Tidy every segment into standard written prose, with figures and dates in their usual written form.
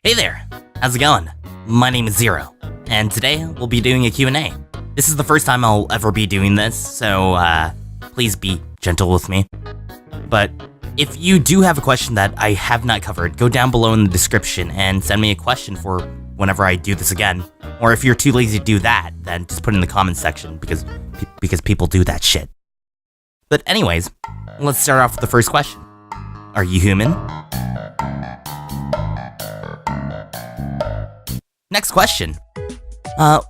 Hey there, how's it going? My name is Zero, and today we'll be doing a Q&A. This is the first time I'll ever be doing this, so please be gentle with me. But if you do have a question that I have not covered, go down below in the description and send me a question for whenever I do this again. Or if you're too lazy to do that, then just put it in the comments section, because people do that shit. But anyways, let's start off with the first question. Are you human? Next question.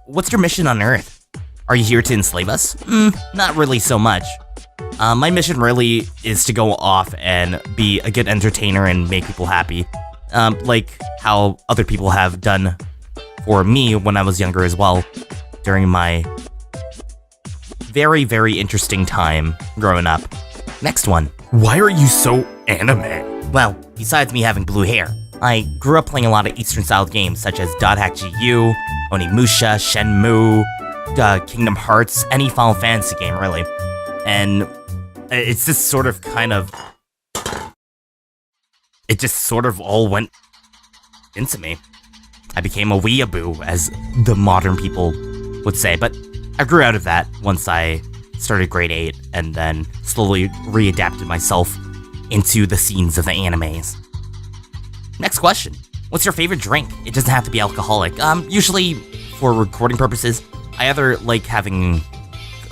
What's your mission on Earth? Are you here to enslave us? Not really so much. My mission really is to go off and be a good entertainer and make people happy. Like how other people have done for me when I was younger as well, during my very, very interesting time growing up. Next one. Why are you so anime? Well, besides me having blue hair, I grew up playing a lot of Eastern-style games such as .hack GU, Onimusha, Shenmue, Kingdom Hearts, any Final Fantasy game, really. And it's just sort of it just sort of all went into me. I became a weeaboo, as the modern people would say, but I grew out of that once I started grade 8 and then slowly readapted myself into the scenes of the animes. Next question. What's your favorite drink? It doesn't have to be alcoholic. Usually, for recording purposes, I either like having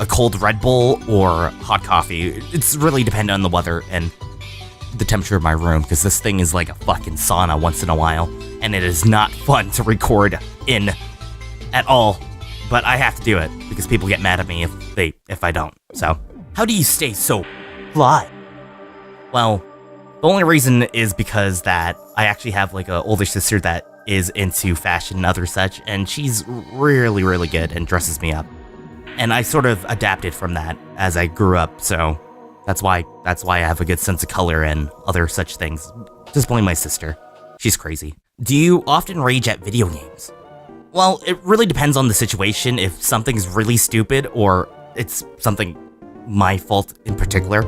a cold Red Bull or hot coffee. It's really dependent on the weather and the temperature of my room, because this thing is like a fucking sauna once in a while, and it is not fun to record in at all. But I have to do it, because people get mad at me if I don't. So, how do you stay so fly? Well, the only reason is because that I actually have like an older sister that is into fashion and other such, and she's really, really good and dresses me up. And I sort of adapted from that as I grew up, so that's why I have a good sense of color and other such things. Just blame my sister. She's crazy. Do you often rage at video games? Well, it really depends on the situation. If something's really stupid or it's something my fault in particular,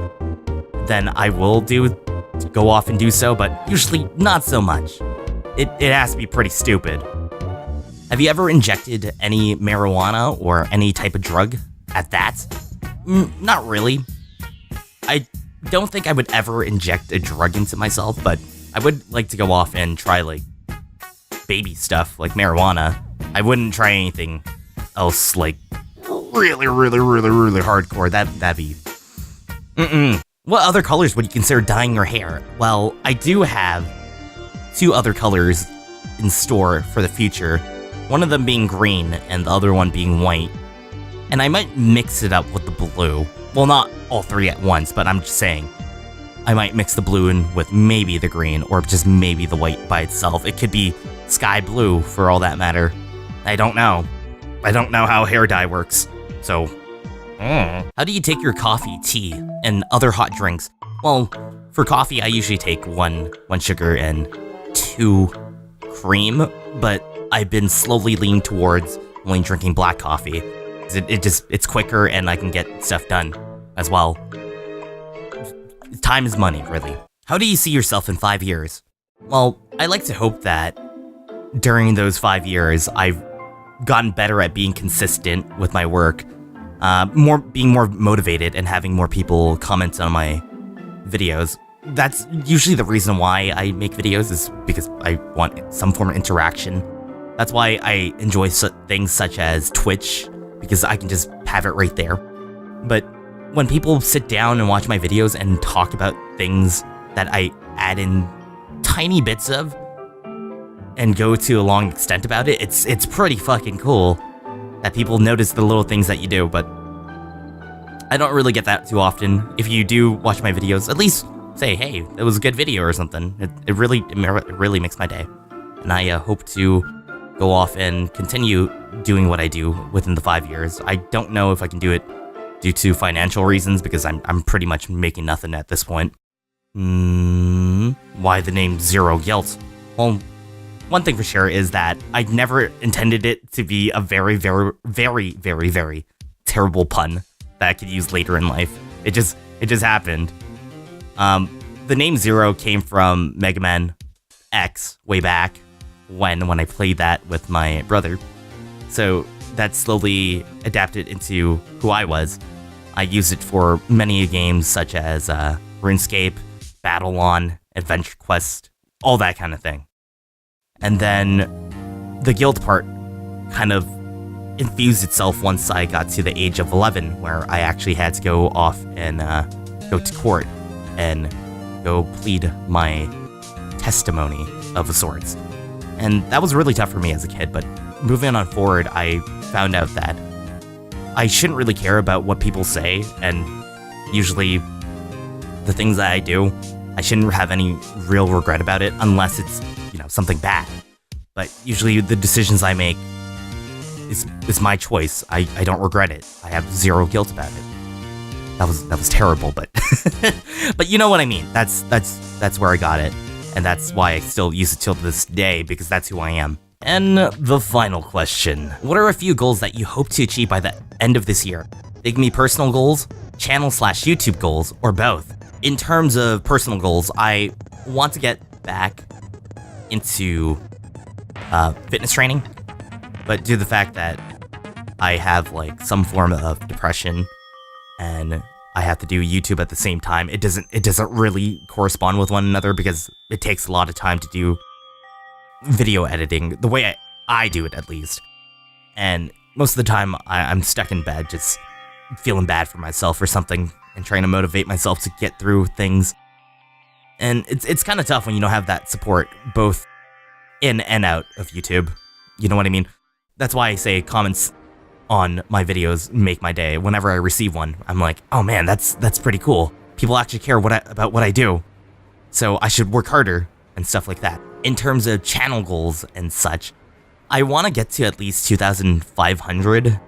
then I will go off and do so, but usually not so much. It has to be pretty stupid. Have you ever injected any marijuana or any type of drug at that? Not really. I don't think I would ever inject a drug into myself, but I would like to go off and try like baby stuff like marijuana. I wouldn't try anything else like really, really, really, really hardcore. That'd be... What other colors would you consider dyeing your hair? Well, I do have 2 other colors in store for the future. One of them being green and the other one being white. And I might mix it up with the blue. Well, not all 3 at once, but I'm just saying. I might mix the blue in with maybe the green, or just maybe the white by itself. It could be sky blue for all that matter. I don't know. I don't know how hair dye works, so... How do you take your coffee, tea, and other hot drinks? Well, for coffee, I usually take one sugar and 2 cream, but I've been slowly leaning towards only drinking black coffee. It's quicker and I can get stuff done as well. Time is money, really. How do you see yourself in 5 years? Well, I like to hope that during those 5 years, I've gotten better at being consistent with my work, being more motivated and having more people comment on my videos. That's usually the reason why I make videos, is because I want some form of interaction. That's why I enjoy things such as Twitch, because I can just have it right there. But when people sit down and watch my videos and talk about things that I add in tiny bits of and go to a long extent about it, it's pretty fucking cool that people notice the little things that you do. But I don't really get that too often. If you do watch my videos, at least say, hey, it was a good video or something. It really makes my day. And I hope to go off and continue doing what I do within the 5 years. I don't know if I can do it due to financial reasons, because I'm pretty much making nothing at this point. Why the name ZeroGuilt? Well, one thing for sure is that I never intended it to be a very, very, very, very, very terrible pun that I could use later in life. It just happened. The name Zero came from Mega Man X way back, when I played that with my brother. So that slowly adapted into who I was. I used it for many games such as RuneScape, Battle On, Adventure Quest, all that kind of thing. And then the guilt part kind of infused itself once I got to the age of 11, where I actually had to go off and go to court and go plead my testimony of sorts. And that was really tough for me as a kid, but moving on forward, I found out that I shouldn't really care about what people say, and usually the things that I do, I shouldn't have any real regret about it unless it's, something bad. But usually the decisions I make is my choice. I don't regret it. I have zero guilt about it. That was terrible, but but you know what I mean. That's where I got it, and that's why I still use it till this day, because that's who I am. And the final question. What are a few goals that you hope to achieve by the end of this year? They can be personal goals, channel/YouTube goals, or both. In terms of personal goals, I want to get back into fitness training, but due to the fact that I have some form of depression and I have to do YouTube at the same time, it doesn't really correspond with one another, because it takes a lot of time to do video editing, the way I do it at least. And most of the time I'm stuck in bed just feeling bad for myself or something and trying to motivate myself to get through things. And it's kind of tough when you don't have that support both in and out of YouTube. You know what I mean? That's why I say comments on my videos make my day. Whenever I receive one, I'm like, oh man, that's pretty cool. People actually care about what I do, so I should work harder and stuff like that. In terms of channel goals and such, I want to get to at least 2,500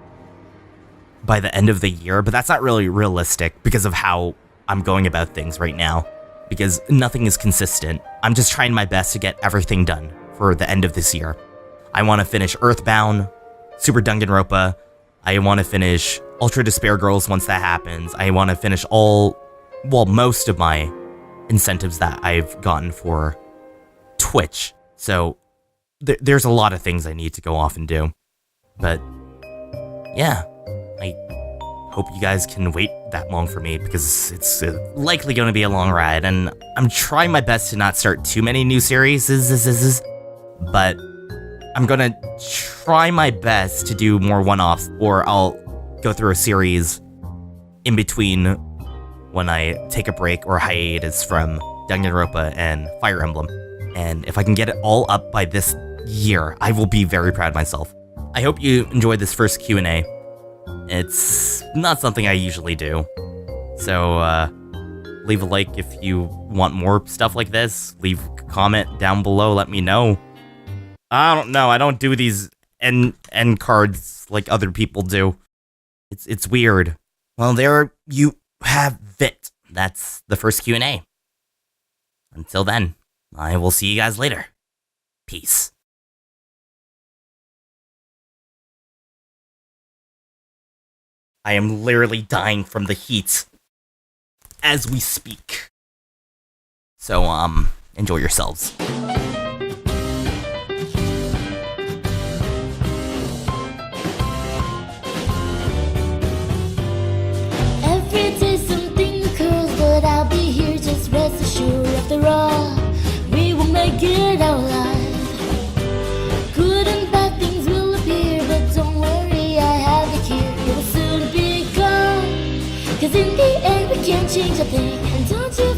by the end of the year, but that's not really realistic because of how I'm going about things right now, because nothing is consistent. I'm just trying my best to get everything done for the end of this year. I want to finish Earthbound, Super Danganronpa. I want to finish Ultra Despair Girls once that happens. I want to finish most of my incentives that I've gotten for Twitch. So there's a lot of things I need to go off and do. But yeah, I hope you guys can wait that long for me, because it's likely going to be a long ride, and I'm trying my best to not start too many new series, but I'm gonna try my best to do more one-offs, or I'll go through a series in between when I take a break or hiatus from Danganronpa and Fire Emblem. And if I can get it all up by this year, I will be very proud of myself. I hope you enjoyed this first Q&A. It's not something I usually do, so leave a like if you want more stuff like this. Leave a comment down below, let me know. I don't know, I don't do these end cards like other people do. It's weird. Well, there you have it. That's the first Q&A. Until then, I will see you guys later. Peace. I am literally dying from the heat as we speak. So, enjoy yourselves. Every day something occurs, but I'll be here, just rest assured. After all, we will make it out alive. Good and bad things will appear, but don't worry, I have the cure. It will soon be gone, 'cause in the end we can't change a thing. And don't you